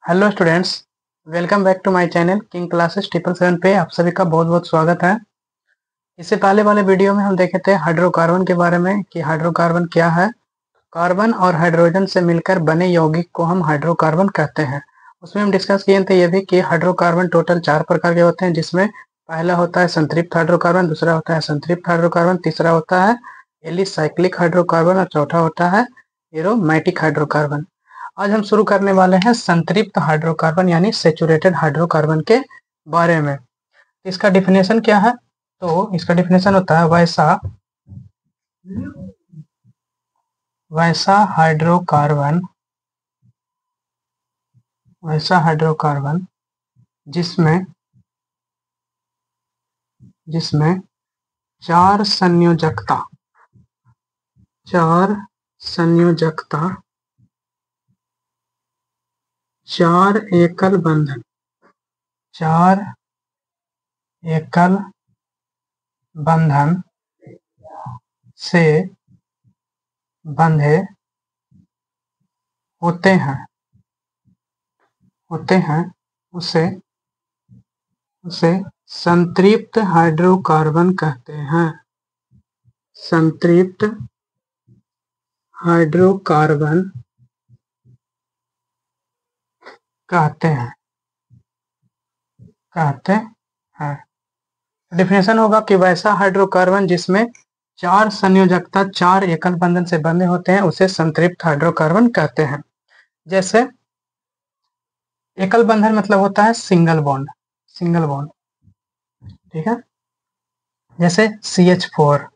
Hello students, welcome back to my channel King Classes 777 पे आप सभी का बहुत बहुत स्वागत है। इससे पहले वाले वीडियो में हम देखे थे हाइड्रोकार्बन के बारे में कि हाइड्रोकार्बन क्या है। कार्बन और हाइड्रोजन से मिलकर बने यौगिक को हम हाइड्रोकार्बन कहते हैं। उसमें हम डिस्कस किए थे ये भी कि हाइड्रोकार्बन टोटल 4 प्रकार के होते हैं, जिसमें पहला होता है संतृप्त हाइड्रोकार्बन, दूसरा होता है संतृप्त हाइड्रोकार्बन, तीसरा होता है एलिसाइक्लिक हाइड्रोकार्बन और चौथा होता है एरोमेटिक हाइड्रोकार्बन। आज हम शुरू करने वाले हैं संतृप्त हाइड्रोकार्बन यानी सैचुरेटेड हाइड्रोकार्बन के बारे में। इसका डिफिनेशन क्या है? तो इसका डिफिनेशन होता है वैसा हाइड्रोकार्बन जिसमें चार संयोजकता, चार एकल बंधन से बंधे होते हैं उसे संतृप्त हाइड्रोकार्बन कहते हैं। संतृप्त हाइड्रोकार्बन कहते हैं। डिफिनेशन होगा कि वैसा हाइड्रोकार्बन जिसमें चार संयोजकता, चार एकल बंधन से बंधे होते हैं उसे संतृप्त हाइड्रोकार्बन कहते हैं। जैसे एकल बंधन मतलब होता है सिंगल बॉन्ड, ठीक है। जैसे CH4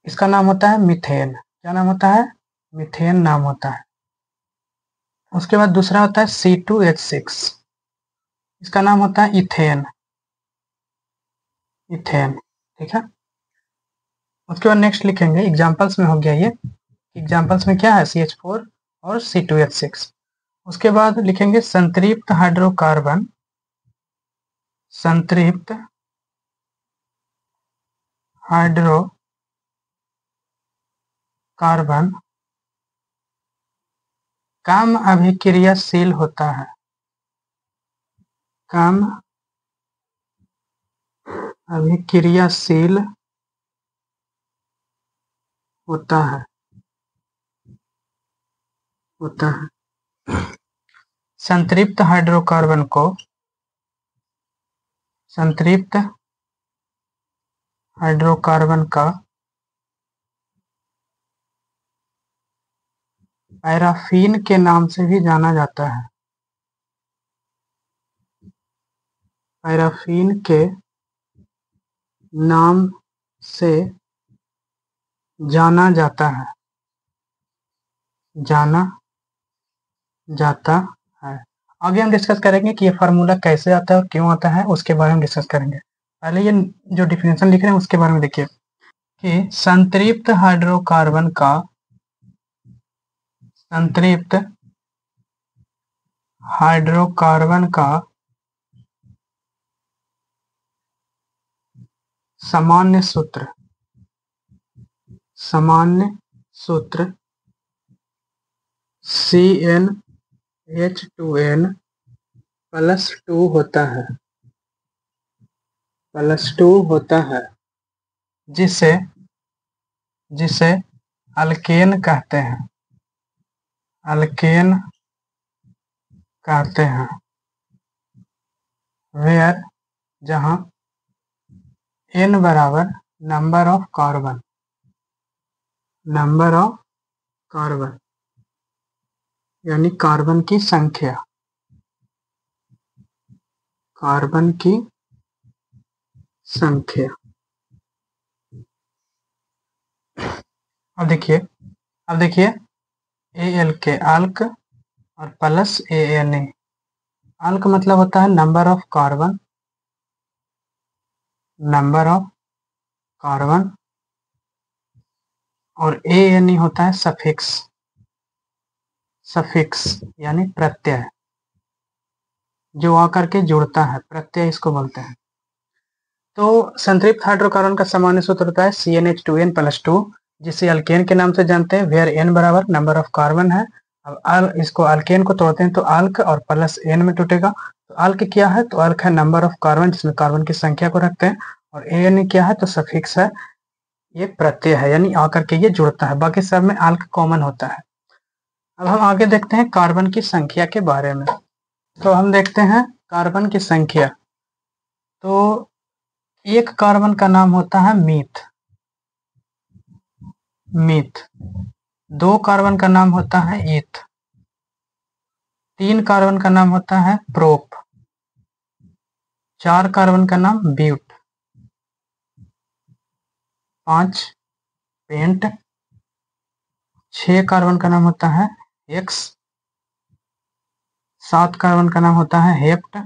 इसका नाम होता है मीथेन। क्या नाम होता है? मीथेन नाम होता है। उसके बाद दूसरा होता है C2H6, इसका नाम होता है इथेन, ठीक है। उसके बाद नेक्स्ट लिखेंगे एग्जांपल्स में, हो गया ये। एग्जांपल्स में क्या है? CH4 और C2H6। उसके बाद लिखेंगे संतृप्त हाइड्रोकार्बन कम अभिक्रियाशील होता है। कम अभिक्रियाशील होता है। संतृप्त हाइड्रोकार्बन का पैराफीन के नाम से भी जाना जाता है। पैराफीन के नाम से जाना जाता है। आगे हम डिस्कस करेंगे कि ये फार्मूला कैसे आता है और क्यों आता है, उसके बारे में डिस्कस करेंगे। पहले ये जो डिफिनेशन लिख रहे हैं उसके बारे में देखिए कि संतृप्त हाइड्रोकार्बन का सामान्य सूत्र CnH2n +2 होता है, जिसे अल्केन कहते हैं। वेयर जहां n बराबर नंबर ऑफ कार्बन यानी कार्बन की संख्या। अब देखिए ALK अल्क और प्लस ANA। अल्क मतलब होता है नंबर ऑफ कार्बन और ANE होता है सफिक्स यानी प्रत्यय, जो आकर के जुड़ता है, प्रत्यय इसको बोलते हैं। तो संतृप्त हाइड्रोकार्बन का सामान्य सूत्र होता है CnH2n +2, जिसे अल्केन के नाम से जानते हैं। वेयर n बराबर नंबर ऑफ कार्बन है अब इसको अल्केन को तोड़ते हैं तो अल्क और प्लस एन में टूटेगा। तो अल्क क्या है, तो अल्क है नंबर ऑफ कार्बन, जिसमें कार्बन की संख्या को रखते हैं। और एन क्या है, तो सफिक्स है, ये प्रत्यय है, यानी आकर के ये जुड़ता है। बाकी सब में अल्क कॉमन होता है। अब हम आगे देखते हैं कार्बन की संख्या के बारे में। तो हम देखते हैं कार्बन की संख्या। तो एक कार्बन का नाम होता है मीथ, मीथ। 2 कार्बन का नाम होता है ईथ। 3 कार्बन का नाम होता है प्रोप। 4 कार्बन का नाम ब्यूट। 5 पेंट। 6 कार्बन का नाम होता है एक्स। 7 कार्बन का नाम होता है हेप्ट।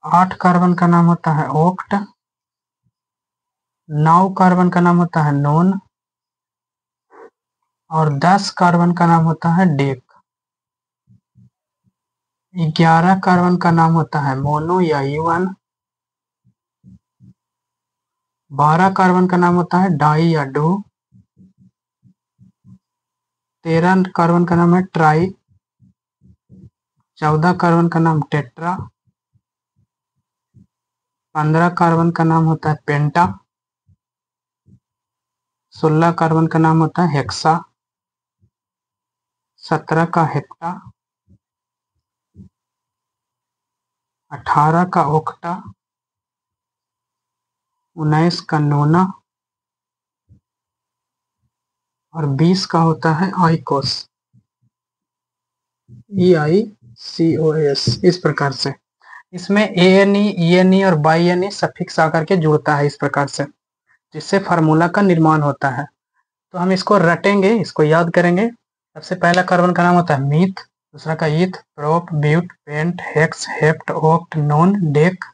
8 कार्बन का नाम होता है ओक्ट। 9 कार्बन का नाम होता है नोन। और 10 कार्बन का नाम होता है डेक। 11 कार्बन का नाम होता है मोनो या यूएन। 12 कार्बन का नाम होता है डाई या डू। 13 कार्बन का नाम है ट्राई। 14 कार्बन का नाम टेट्रा। 15 कार्बन का नाम होता है पेंटा। 16 कार्बन का नाम होता है हेक्सा। 17 का हेप्टा। 18 का ओक्टा। 19 का नोना। और 20 का होता है आइकोस, EICOS। इस प्रकार से इसमें ANE, ENE और BINE सफिक्स आकर के जुड़ता है इस प्रकार से, जिससे फार्मूला का निर्माण होता है। तो हम इसको रटेंगे, इसको याद करेंगे। सबसे पहला कार्बन का नाम होता है मीथ, दूसरा का eth, prop, but, pent, hex, hept, oct, non, dec,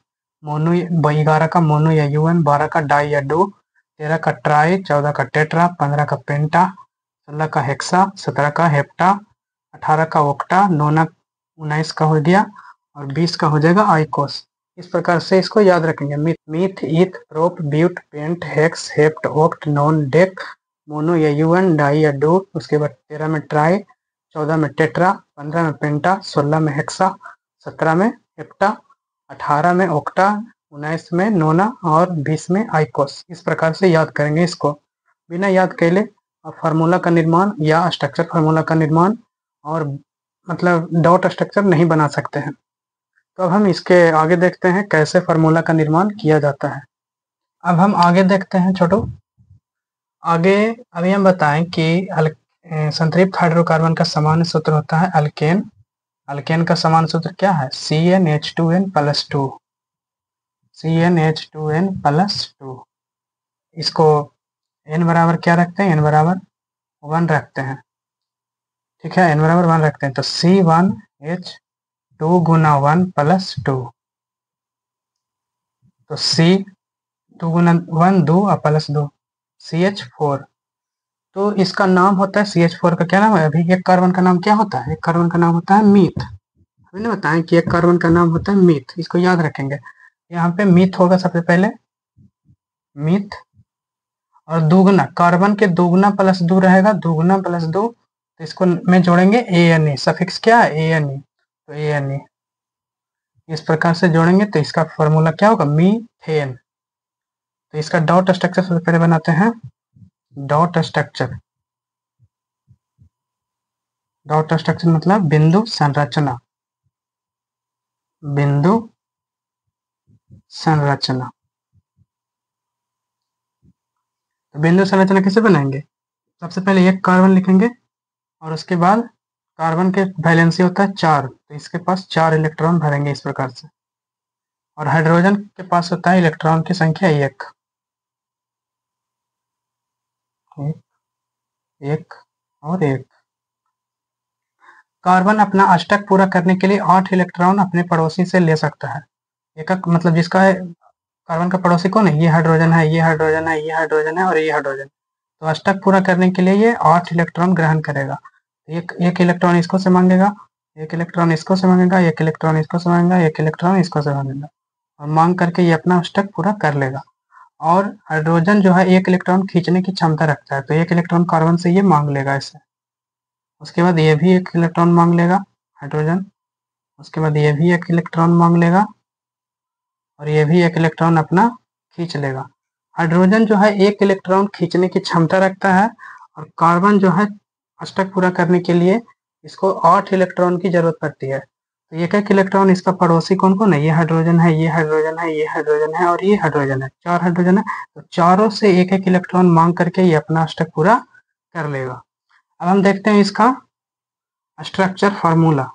mono, 11 का मोनो या यूएन, 12 का डाई या डू, 13 का ट्राई, 14 का टेट्रा, 15 का पेंटा, 16 का हेक्सा, 17 का हेप्टा, 18 का ओक्टा, 19 का हो गया और 20 का हो जाएगा आइकोस। इस प्रकार से इसको याद रखेंगे। Meth, eth, prop, but, pent, hex, hept, oct, non, dec, mono या यूएन, डाई या डू। उसके बाद 13 में ट्राई, 14 में टेट्रा, 15 में पेंटा, 16 में हेक्सा, 17 में हेप्टा, 18 में ओक्टा, 19 में नोना और 20 में आइकोस। इस प्रकार से याद करेंगे इसको। बिना याद कैले फार्मूला का निर्माण या स्ट्रक्चर फार्मूला का निर्माण और मतलब डॉट स्ट्रक्चर नहीं बना सकते हैं। तो अब हम इसके आगे देखते हैं कैसे फार्मूला का निर्माण किया जाता है। अब हम आगे देखते हैं छोटो। आगे अभी हम बताएं कि संतृप्त हाइड्रोकार्बन का सामान्य सूत्र होता है अल्केन। अल्केन का सामान्य सूत्र क्या है, CnH2n+2। CnH2n+2। इसको n बराबर क्या रखते हैं, n बराबर 1 रखते हैं। ठीक है, n बराबर 1 रखते हैं। तो C1H2 गुना 1+2। तो C2 गुना 1 2 और +2 CH4। तो इसका नाम होता है CH4 का क्या नाम है, अभी एक कार्बन का नाम क्या होता है, एक कार्बन का नाम होता है मीथ। अभी ना बताएं कि एक कार्बन का नाम होता है मीथ, इसको याद रखेंगे। यहाँ पे मीथ होगा सबसे पहले, मीथ। और दुगुना, कार्बन के दुगुना +2 रहेगा, दुगुना +2। तो इसको में जोड़ेंगे ANE, सफिक्स क्या है ANE। तो ANE इस प्रकार से जोड़ेंगे तो इसका फॉर्मूला क्या होगा, मीथेन। तो इसका डॉट स्ट्रक्चर सबसे पहले बनाते हैं, डॉट स्ट्रक्चर। डॉट स्ट्रक्चर मतलब बिंदु संरचना, बिंदु संरचना। तो बिंदु संरचना कैसे बनाएंगे, सबसे पहले एक कार्बन लिखेंगे और उसके बाद कार्बन के वैलेंसी होता है 4, तो इसके पास 4 इलेक्ट्रॉन भरेंगे इस प्रकार से। और हाइड्रोजन के पास होता है इलेक्ट्रॉन की संख्या 1, एक और 1। कार्बन अपना अष्टक पूरा करने के लिए 8 इलेक्ट्रॉन अपने पड़ोसी से ले सकता है। एक मतलब जिसका है कार्बन का पड़ोसी कौन है, ये हाइड्रोजन है, ये हाइड्रोजन है, ये हाइड्रोजन है और ये हाइड्रोजन। तो अष्टक पूरा करने के लिए ये 8 इलेक्ट्रॉन ग्रहण करेगा। एक इलेक्ट्रॉन इसको से मांगेगा, एक इलेक्ट्रॉन इसको से मांगेगा, एक इलेक्ट्रॉन इसको से मांगेगा, एक इलेक्ट्रॉन इसको से मांगेगा और मांग करके ये अपना अष्टक पूरा कर लेगा। और हाइड्रोजन जो है 1 इलेक्ट्रॉन खींचने की क्षमता रखता है, तो 1 इलेक्ट्रॉन कार्बन से ये मांग लेगा इसे। उसके बाद ये भी एक इलेक्ट्रॉन मांग लेगा हाइड्रोजन, उसके बाद ये भी एक इलेक्ट्रॉन मांग लेगा और ये भी एक इलेक्ट्रॉन अपना खींच लेगा। हाइड्रोजन जो है एक इलेक्ट्रॉन खींचने की क्षमता रखता है और कार्बन जो है अष्टक पूरा करने के लिए इसको 8 इलेक्ट्रॉन की जरूरत पड़ती है। तो एक एक इलेक्ट्रॉन इसका पड़ोसी कौन कौन है, ये हाइड्रोजन है, ये हाइड्रोजन है, ये हाइड्रोजन है और ये हाइड्रोजन है, 4 हाइड्रोजन है। तो चारों से एक एक इलेक्ट्रॉन मांग करके ये अपना अष्टक पूरा कर लेगा। अब हम देखते हैं इसका structure formula.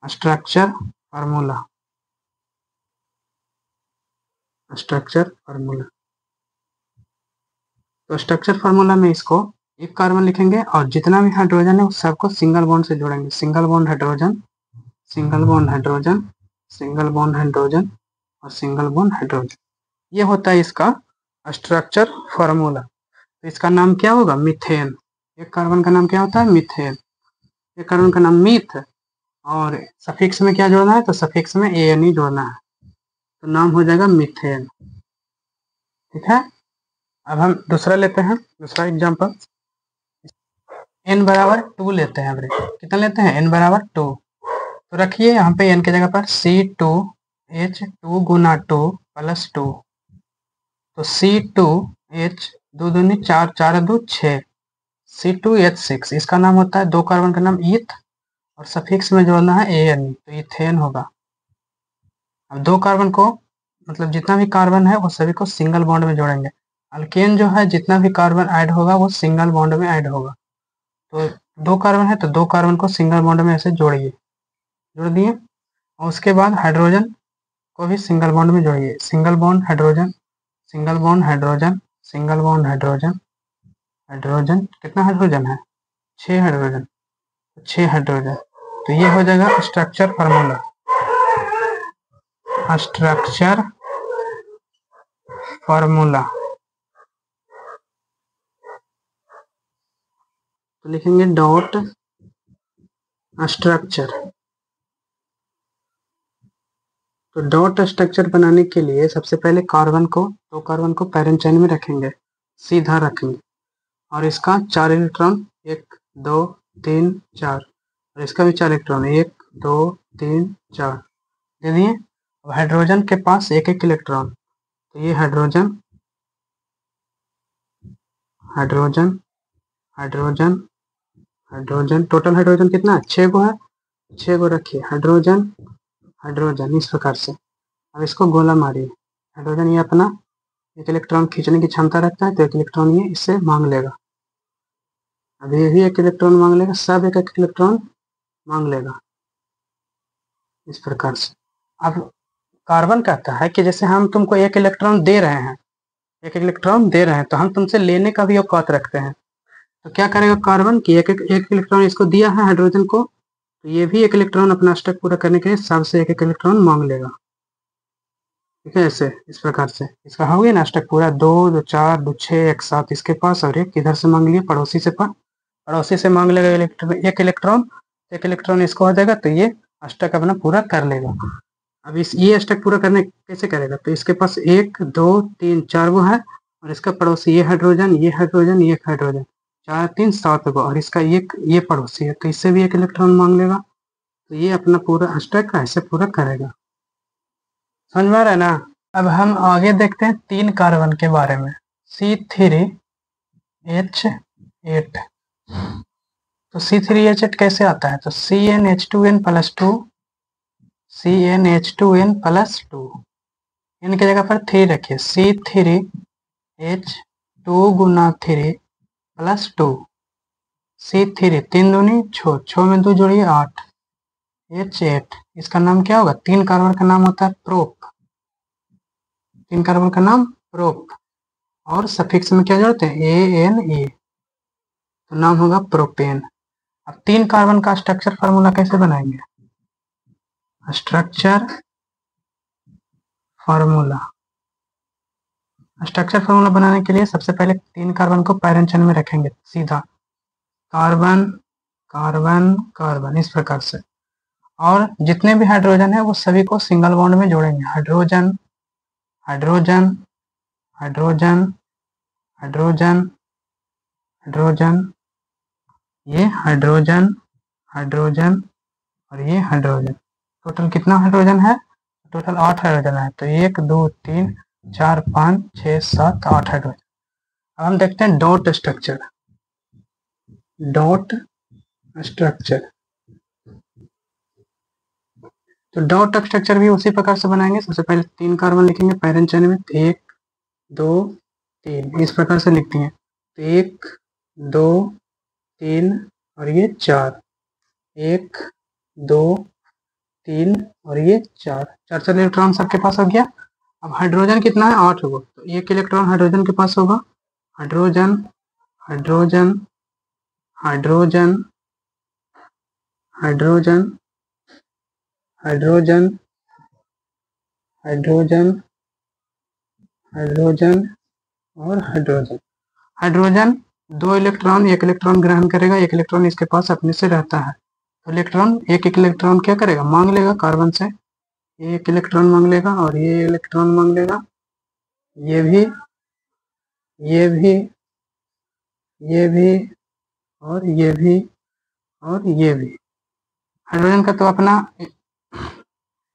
Structure formula structure formula तो स्ट्रक्चर फार्मूला में इसको एक कार्बन लिखेंगे और जितना भी हाइड्रोजन है उस सबको सिंगल बॉन्ड से जोड़ेंगे। Single bond hydrogen, single bond hydrogen, single bond hydrogen और सिंगल बॉन्ड हाइड्रोजन। ये होता है इसका स्ट्रक्चर फार्मूला। तो इसका नाम क्या होगा, मीथेन। एक कार्बन का नाम क्या होता है, मीथेन। एक कार्बन का नाम मीथ और सफिक्स में क्या जोड़ना है, तो सफिक्स में ANE जोड़ना है, तो नाम हो जाएगा मीथेन। ठीक है। अब हम दूसरा लेते हैं, दूसरा एग्जांपल। n बराबर 2 लेते हैं। एवरेज कितना लेते हैं, n बराबर 2। तो रखिए यहाँ पे n की जगह पर C2H2 गुना 2 प्लस 2। तो C2H 2 दूनी 4, 4 2 6, C2H6 इसका नाम होता है, दो कार्बन का नाम ईथ और सफिक्स में जोड़ना है ANE, तो इथेन होगा। अब दो कार्बन को मतलब जितना भी कार्बन है वो सभी को सिंगल बॉन्ड में जोड़ेंगे। अल्केन जो है जितना भी कार्बन ऐड होगा वो सिंगल बॉन्ड में ऐड होगा। तो दो कार्बन है तो दो कार्बन को सिंगल बॉन्ड में ऐसे जोड़िए, जोड़ दिए। और उसके बाद हाइड्रोजन को भी सिंगल बॉन्ड में जोड़िए। Single bond hydrogen, single bond hydrogen, single bond hydrogen, hydrogen कितना हाइड्रोजन है, 6 हाइड्रोजन, 6 हाइड्रोजन। तो ये हो जाएगा स्ट्रक्चर फार्मूला। स्ट्रक्चर फार्मूला तो लिखेंगे डॉट स्ट्रक्चर। तो डॉट स्ट्रक्चर बनाने के लिए सबसे पहले कार्बन को, दो कार्बन को पैरेंट चेन में रखेंगे, सीधा रखेंगे और इसका 4 इलेक्ट्रॉन, 1 2 3 4 और इसका भी 4 इलेक्ट्रॉन, 1 2 3 4 दे दिए। अब हाइड्रोजन के पास एक एक इलेक्ट्रॉन, तो ये hydrogen, hydrogen, hydrogen, hydrogen, total hydrogen कितना है, 6 गो है, 6 गो रखिए, हाइड्रोजन, हाइड्रोजन इस प्रकार से। अब इसको गोला मारिए। हाइड्रोजन ये अपना एक इलेक्ट्रॉन खींचने की क्षमता रखता है, तो एक इलेक्ट्रॉन ये इससे मांग लेगा। अब ये भी एक इलेक्ट्रॉन मांग लेगा, सब एक एक इलेक्ट्रॉन मांग लेगा इस प्रकार से। अब कार्बन कहता है कि जैसे हम तुमको एक इलेक्ट्रॉन दे रहे हैं, एक इलेक्ट्रॉन दे रहे हैं, तो हम तुमसे लेने का भी औकात रखते हैं। तो क्या करेगा कार्बन की, एक इलेक्ट्रॉन इसको दिया है हाइड्रोजन को, तो ये भी एक इलेक्ट्रॉन अपना अष्टक पूरा करने के लिए सबसे एक एक इलेक्ट्रॉन मांग लेगा। ठीक है, ऐसे इस प्रकार से इसका हो गया ना अष्टक पूरा। 2 2 4 2 6 एक साथ इसके पास और एक इधर से मांग लिया पड़ोसी से, पड़ोसी से मांग लेगा एक इलेक्ट्रॉन, एक इलेक्ट्रॉन इसको हो जाएगा, तो ये अष्टक अपना पूरा कर लेगा। अब इस ये अष्टक पूरा करने कैसे करेगा, तो इसके पास 1 2 3 4 वो है और इसका पड़ोसी ये हाइड्रोजन, ये हाइड्रोजन, ये हाइड्रोजन, 4 3 7 गो और इसका ये पड़ोसी है, तो इससे भी एक इलेक्ट्रॉन मांग लेगा। तो ये अपना पूरा अष्टक ऐसे पूरा करेगा। समझ में आ रहा है ना। अब हम आगे देखते हैं 3 कार्बन के बारे में। C3H8 तो C3H8 कैसे आता है, तो CnH2n plus 2, CnH2n plus 2, n की जगह पर 3 रखिए, C3H2 गुना 3 प्लस 2, C3 3 दूनी 6, 6 में 2 जोड़िए 8, H8 इसका नाम क्या होगा, 3 कार्बन का नाम होता है प्रोप, 3 कार्बन का नाम प्रोप और सफिक्स में क्या जोड़ते हैं, ANE, तो नाम होगा प्रोपेन। अब 3 कार्बन का स्ट्रक्चर फार्मूला कैसे बनाएंगे, स्ट्रक्चर फार्मूला। स्ट्रक्चर फार्मूला बनाने के लिए सबसे पहले 3 कार्बन को पैरेंट चेन में रखेंगे, सीधा कार्बन कार्बन कार्बन इस प्रकार से। और जितने भी हाइड्रोजन है वो सभी को सिंगल बॉन्ड में जोड़ेंगे, hydrogen, hydrogen, hydrogen, hydrogen, hydrogen, ये हाइड्रोजन, हाइड्रोजन और ये हाइड्रोजन। टोटल कितना हाइड्रोजन है? टोटल 8 हाइड्रोजन है। तो 1 2 3 4 5 6 7 8 हाइड्रोजन। अब हम देखते हैं डॉट स्ट्रक्चर। डॉट स्ट्रक्चर, तो डॉट स्ट्रक्चर भी उसी प्रकार से बनाएंगे। सबसे पहले 3 कार्बन लिखेंगे पैरेंट चेन में, 1 2 3 इस प्रकार से लिखती हैं। तो 1 2 3 और ये 4, 1 2 3 और ये 4, 4 इलेक्ट्रॉन सबके पास हो गया। अब हाइड्रोजन कितना है? 8 होगा। तो 1 इलेक्ट्रॉन हाइड्रोजन के पास होगा। Hydrogen, hydrogen, hydrogen, hydrogen, hydrogen, hydrogen, hydrogen और हाइड्रोजन। हाइड्रोजन 2 इलेक्ट्रॉन, 1 इलेक्ट्रॉन ग्रहण करेगा, 1 इलेक्ट्रॉन इसके पास अपने से रहता है। तो इलेक्ट्रॉन एक इलेक्ट्रॉन क्या करेगा? मांग लेगा कार्बन से। 1 इलेक्ट्रॉन मांग लेगा और ये इलेक्ट्रॉन मांग लेगा, ये भी, ये भी, ये भी और ये भी और ये भी। हाइड्रोजन का तो अपना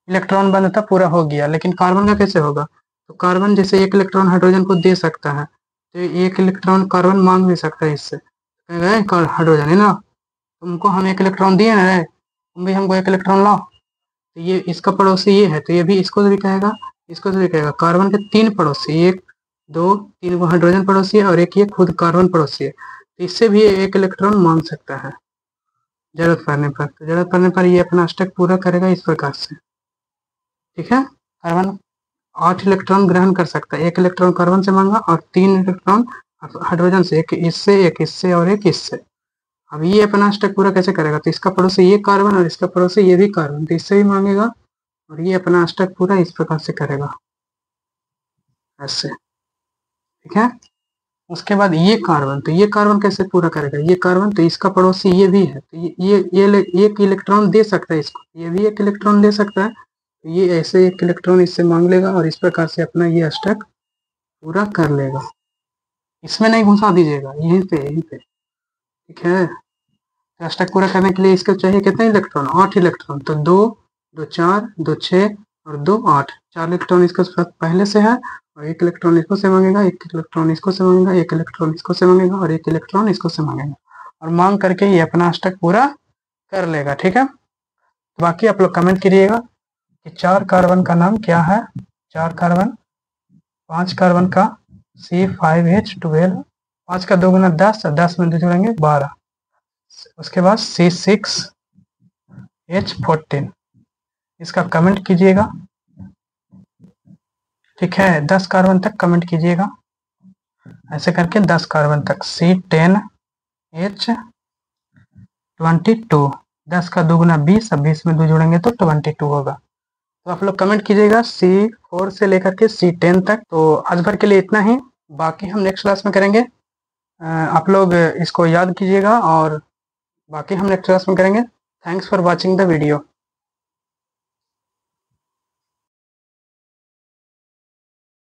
इलेक्ट्रॉन बंधता पूरा हो गया, लेकिन कार्बन का कैसे होगा? तो कार्बन जैसे 1 इलेक्ट्रॉन हाइड्रोजन को दे सकता है, तो 1 इलेक्ट्रॉन कार्बन मांग भी सकता है इससे। कहेगा हाइड्रोजन है ना, तुमको हम 1 इलेक्ट्रॉन दिए ना रे, तुम भी हमको 1 इलेक्ट्रॉन लाओ। तो ये इसका पड़ोसी ये है, तो ये भी इसको भी कहेगा, इसको भी कहेगा। कार्बन के 3 पड़ोसी, 1 2 3 वो हाइड्रोजन पड़ोसी है और एक ये खुद कार्बन पड़ोसी है। तो इससे भी 1 इलेक्ट्रॉन मांग सकता है जरूरत पड़ने पर। तो जरूरत पड़ने पर ये अपना स्टेप पूरा करेगा इस प्रकार से। ठीक है, कार्बन 8 इलेक्ट्रॉन ग्रहण कर सकता है। 1 इलेक्ट्रॉन कार्बन से मांगा और 3 इलेक्ट्रॉन हाइड्रोजन से, एक इससे और एक इससे। अब ये अपना स्टेप पूरा कैसे करेगा? तो इसका पड़ोसी ये कार्बन और इसका पड़ोसी ये भी कार्बन, तो इससे भी मांगेगा और ये अपना स्टेप पूरा इस प्रकार से करेगा, ऐसे। ठीक है, उसके बाद ये कार्बन, तो ये कार्बन कैसे पूरा करेगा? ये कार्बन तो इसका पड़ोसी ये भी है, तो ये 1 इलेक्ट्रॉन दे सकता है इसको, ये भी 1 इलेक्ट्रॉन दे सकता है। तो ये ऐसे 1 इलेक्ट्रॉन इससे मांग लेगा और इस प्रकार से अपना ये स्टेप पूरा कर लेगा। इसमें नहीं घुसा दीजिएगा, यहीं पे, यहीं पे। ठीक है, स्टेप पूरा करने के लिए इसको चाहिए कितने इलेक्ट्रॉन? 8 इलेक्ट्रॉन। तो 2 2 4 2 6 और 2 8, 4 इलेक्ट्रॉन इसके साथ पहले से है और 1 इलेक्ट्रॉन इसको से मांगेगा, 1 इलेक्ट्रॉन इसको से मांगेगा, 1 इलेक्ट्रॉन इसको से मांगेगा और 1 इलेक्ट्रॉन इसको से मांगेगा और मांग करके ये अपना स्टेप पूरा कर लेगा। ठीक है, तो बाकी आप लोग कमेंट करिएगा कि 4 कार्बन का नाम क्या है। 4 कार्बन, 5 कार्बन का C5H12, 5 का 2 गुना 10 और 10 में 2 जोड़ेंगे 12। उसके बाद C6H14, इसका कमेंट कीजिएगा। ठीक है, 10 कार्बन तक कमेंट कीजिएगा, ऐसे करके 10 कार्बन तक। C10H22, 10 का 2 गुना 20 और 20 में 2 जोड़ेंगे तो 22 होगा। तो आप लोग कमेंट कीजिएगा C4 से लेकर के C10 तक। तो आज भर के लिए इतना ही, बाकी हम नेक्स्ट क्लास में करेंगे। आप लोग इसको याद कीजिएगा और बाकी हम नेक्स्ट क्लास में करेंगे। Thanks for watching the video.